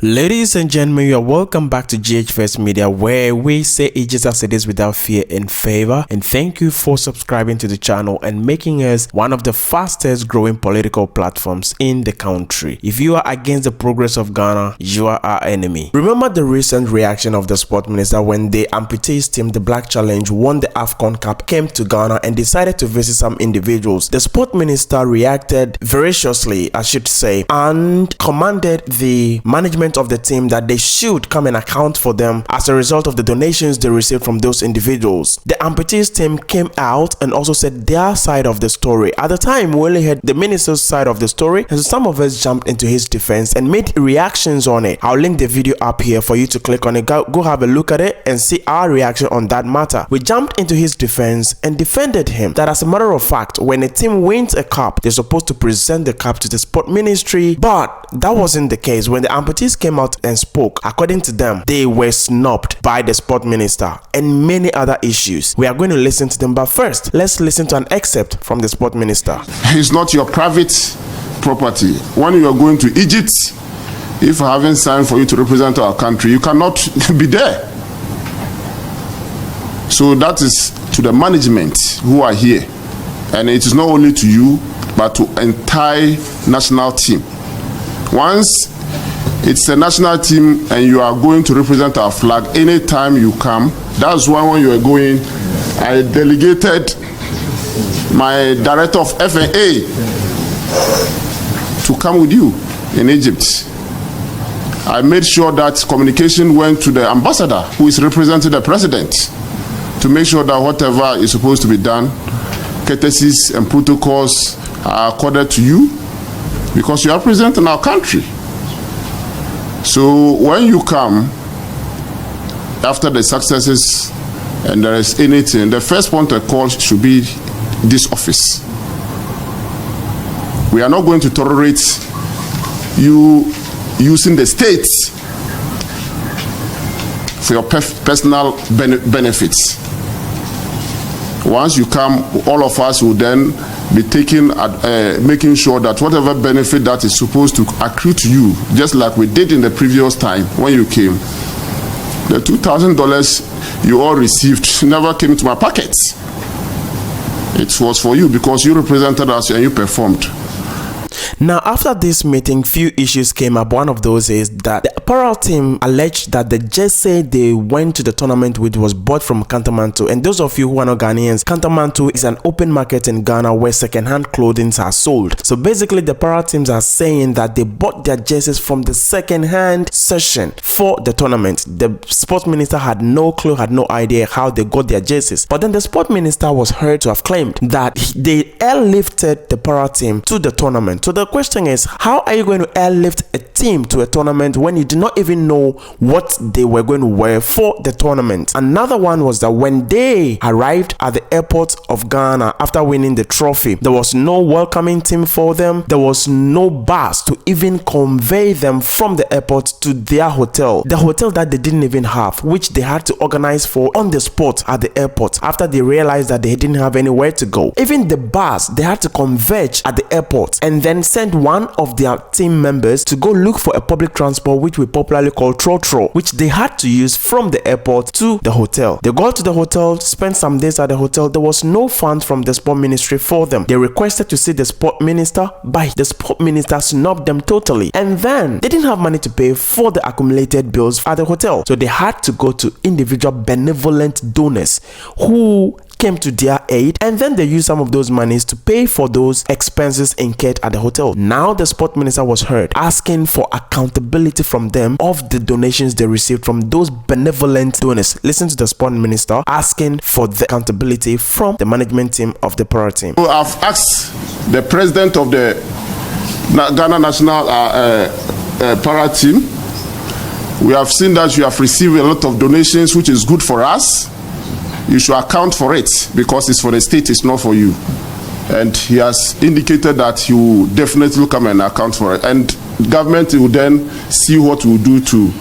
Ladies and gentlemen, you are welcome back to GH First Media, where we say it just as it is without fear and favor. And thank you for subscribing to the channel and making us one of the fastest growing political platforms in the country. If you are against the progress of Ghana, you are our enemy. Remember the recent reaction of the sport minister when the Amputees team, the Black Challenge, won the AFCON Cup, came to Ghana and decided to visit some individuals. The sport minister reacted voraciously, I should say, and commanded the management of the team that they should come and account for them as a result of the donations they received from those individuals. The Amputees team came out and also said their side of the story. At the time, we only heard the minister's side of the story, and some of us jumped into his defense and made reactions on it. I'll link the video up here for you to click on it. Go have a look at it and see our reaction on that matter. We jumped into his defense and defended him that as a matter of fact, when a team wins a cup, they're supposed to present the cup to the sport ministry, but that wasn't the case. When the Amputees came out and spoke, according to them, they were snubbed by the sport minister and many other issues. We are going to listen to them, but first, let's listen to an excerpt from the sport minister. It's not your private property. When you are going to Egypt, if I haven't signed for you to represent our country, you cannot be there. So that is to the management who are here. And it is not only to you, but to entire national team. Once it's a national team and you are going to represent our flag, anytime you come, that's why when you are going, I delegated my director of FNA to come with you in Egypt. I made sure that communication went to the ambassador who is representing the president to make sure that whatever is supposed to be done, courtesies and protocols are accorded to you because you are representing our country. So when you come, after the successes and there is anything, the first point of call should be this office. We are not going to tolerate you using the state for your personal benefits. Once you come, all of us will then be making sure that whatever benefit that is supposed to accrue to you, just like we did in the previous time when you came, the $2,000 you all received never came into my pockets. It was for you because you represented us and you performed. Now, after this meeting, few issues came up. One of those is that the apparel team alleged that the jersey they went to the tournament with was bought from Kantamanto. And those of you who are not Ghanaians, Kantamanto is an open market in Ghana where second-hand clothing are sold. So basically, the apparel teams are saying that they bought their jerseys from the second-hand session for the tournament. The sports minister had no clue, had no idea how they got their jerseys. But then the sports minister was heard to have claimed that they airlifted the apparel team to the tournament. So the question is, how are you going to airlift a team to a tournament when you do not even know what they were going to wear for the tournament? Another one was that when they arrived at the airport of Ghana after winning the trophy, there was no welcoming team for them. There was no bus to even convey them from the airport to their hotel. The hotel that they didn't even have, which they had to organize for on the spot at the airport after they realized that they didn't have anywhere to go. Even the bus, they had to converge at the airport and then send one of their team members to go look for a public transport which we popularly call trotro, which they had to use from the airport to the hotel. They got to the hotel, spent some days at the hotel. There was no funds from the sport ministry for them. They requested to see the sport minister, but the sport minister snubbed them totally. And then they didn't have money to pay for the accumulated bills at the hotel, so they had to go to individual benevolent donors who came to their aid, and then they used some of those monies to pay for those expenses incurred at the hotel. Now the sport minister was heard asking for accountability from them of the donations they received from those benevolent donors. Listen to the sport minister asking for the accountability from the management team of the para team. So I've asked the president of the Ghana national para team. We have seen that you have received a lot of donations, which is good for us. You should account for it because it's for the state, it's not for you. And he has indicated that he will definitely come and account for it. And government will then see what we will do to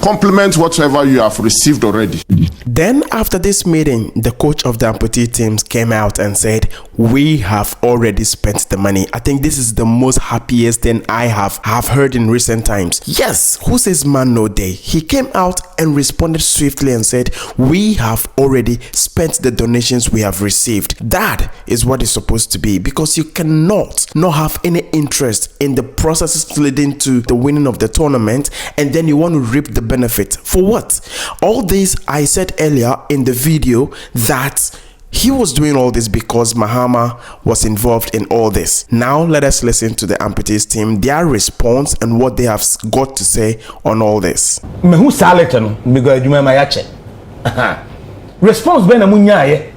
complement whatever you have received already. Then after this meeting, the coach of the amputee teams came out and said, we have already spent the money. I think this is the most happiest thing I have heard in recent times. Yes, who says man no day? He came out and responded swiftly and said, we have already spent the donations we have received. That is what is supposed to be, because you cannot not have any interest in the processes leading to the winning of the tournament and then you want to reap the benefit. For what? All this I said earlier in the video that he was doing all this because Mahama was involved in all this. Now let us listen to the Amputees team, their response and what they have got to say on all this. Me who salute no because you my yache. Response be na munyaye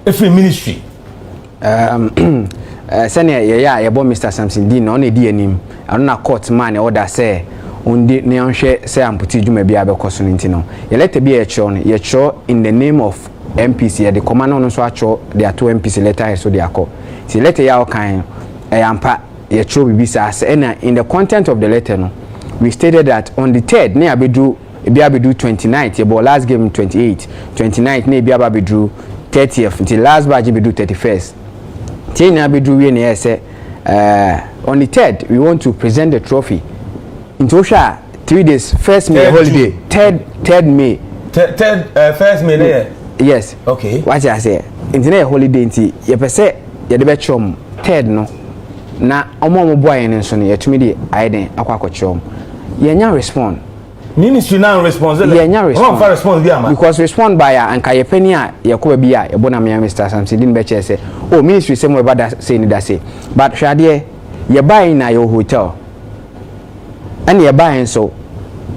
every ministry. Senior ye bo Mr. Samson Dean on e di anim. Ano na court man order say undi ne onhwe say amputee dwuma bia be koso ntino. Ye let be a cho no ye cho in the name of MPC, the command on so acho there are 2 MPC letter so they are see letter ya kan ampa ye cho bibisa and in the content of the letter no we stated that on the 3rd ne abedu e bia bedu 29th ye bo last game 28th 29th ne bia bedu 30th until last batch bedu 31st tin na bedu we ne say on the 3rd we want to present the trophy into Osha 3 days first May holiday 3rd May 1st May there. Yes. Okay. What I say? Internet holiday nti ye pese ye de be chom 3rd no na omo boy en so no ye tumi de aiden akwa chom. Ye nya respond. Ministry now response. Ye nya respond. Response bi ama. Because respond by anka ye pani a ye ko bi a ye bona me Mr. Samson Dean be che say oh ministry say mo bada say ni da say. But hwade ye buy na your hotel. And ye buy so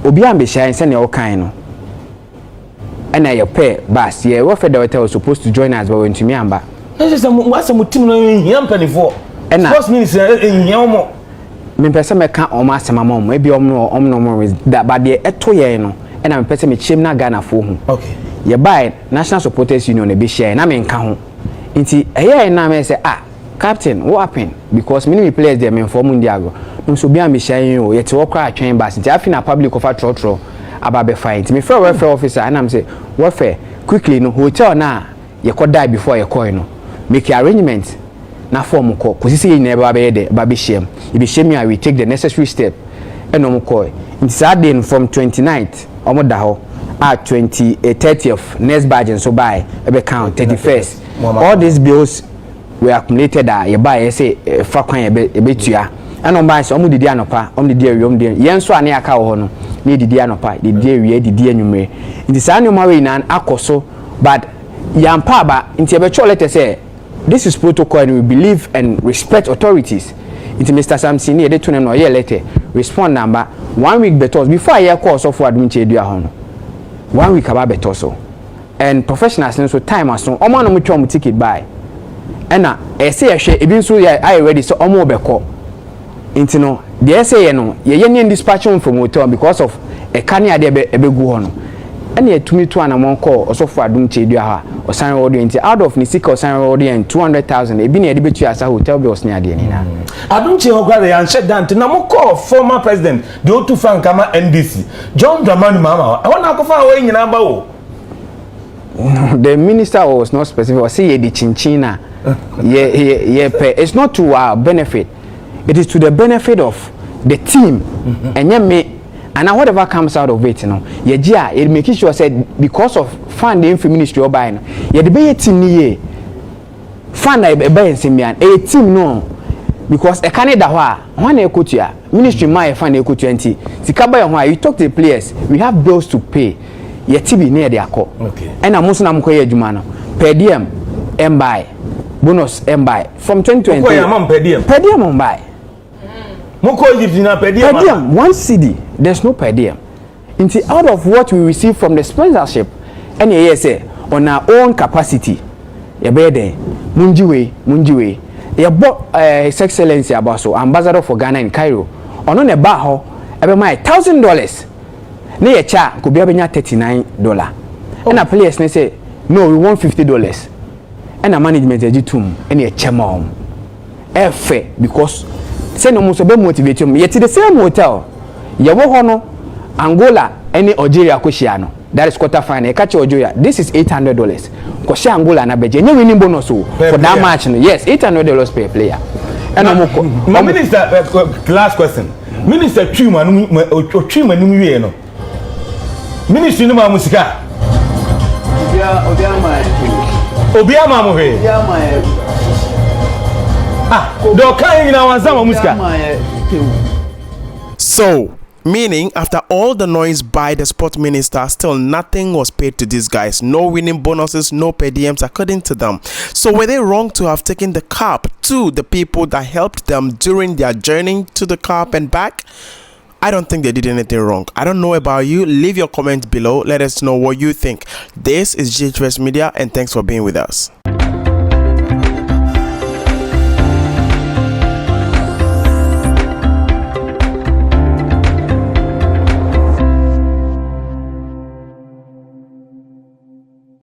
obi am be shine say na o kan no. And I pay bus. Yeah, what Federal was supposed to join us, but when to me, amba. That's what's a team in penny for. And first minister in Yomo. Me person me can't almost my mom, maybe no is that, but the etoyeno, and I'm person me chim na Ghana for him. Okay. You buy National Supporters Union a be share, and I'm in Kahon. Inti a year and I say, Captain, what happened? Because many players them inform Diago. No, so be am be sharing you, yet to walk out train bus. It's a public of a trotro. About be fine. Me for welfare officer and I'm say welfare quickly no hotel na you could die before you call no make your arrangement na form call cause see you never be there baby shame if you shame me we take the necessary step and no call it's Saturday from 29th omo da ho at 30th next badge so buy e count 31st all these bills were accumulated you buy say fa kwan e be tua and on buy so omo didi anopa omo didi awiom de yen so ane aka ho no ni didi anopa didi awie didi anwumre nti sa anwuma we nan akoso but yampa ba nti e be cho letter say this is protocol and we believe and respect authorities nti Mr. Samson ni e de to no ye letter respond number 1 week betos before I call so for admin che edua ho no 1 week aba betoso and professionals so time aso omo no mo twom ticket buy ena e say ye hwe ebi nso I ready so omo beko nti no the say no ye ne dispatching from hotel because of a kanya de ebegu ho no ene etumi to anamon call osofo adum chedua ha osan road nti out of ni sika osan road and 200,000 ebi na de betu asa hotel bills ne ade ni na adum che ho kware yan shut down na mo call former president the otu fankama NDC John Dramani Mahama I want to fa we nyina ba o the minister was not specific say ye di chinchina ye pay it's not to our benefit. It is to the benefit of the team and me and now whatever comes out of it you know it making sure said because of fund the ministry or buying the be team ni fund I buy simian a team no because a Canada one ekutia ministry my fund ekutia nti sika buy ho you talk to the players we have bills to pay ye tibi near their call okay and amuso na mko ye adwuma no per diem buy bonus buy from 2020 ko ya mam per diem buy Moko Egypt na per diem 1 CD there's no per diem until out of what we receive from the sponsorship and ye say on our own capacity ye be there munjiwe ye bo his excellency abaso ambassador for Ghana in Cairo ono ne ba ho e be my $1,000 ne ye cha ko bia benya $39 and a players ne say no we want $50 and a management ejitum and ye chema efe because say no mo so be motivate you yet the same hotel ye wo ho no Angola any Algeria ko hia no that is quarter final. You catch your joy. This is $800. Because Angola na beje. You winning bonus for that match. Yes, $800 per player. And my minister, last question. Minister Chuma, Chuma, no. Minister no musika. Obiama mohe. Do kai na wanzama musika. So, meaning after all the noise by the sport minister, still nothing was paid to these guys. No winning bonuses, no per diems according to them. So were they wrong to have taken the cup to the people that helped them during their journey to the cup and back? I don't think they did anything wrong. I don't know about you. Leave your comments below. Let us know what you think. This is GHS Media, and thanks for being with us.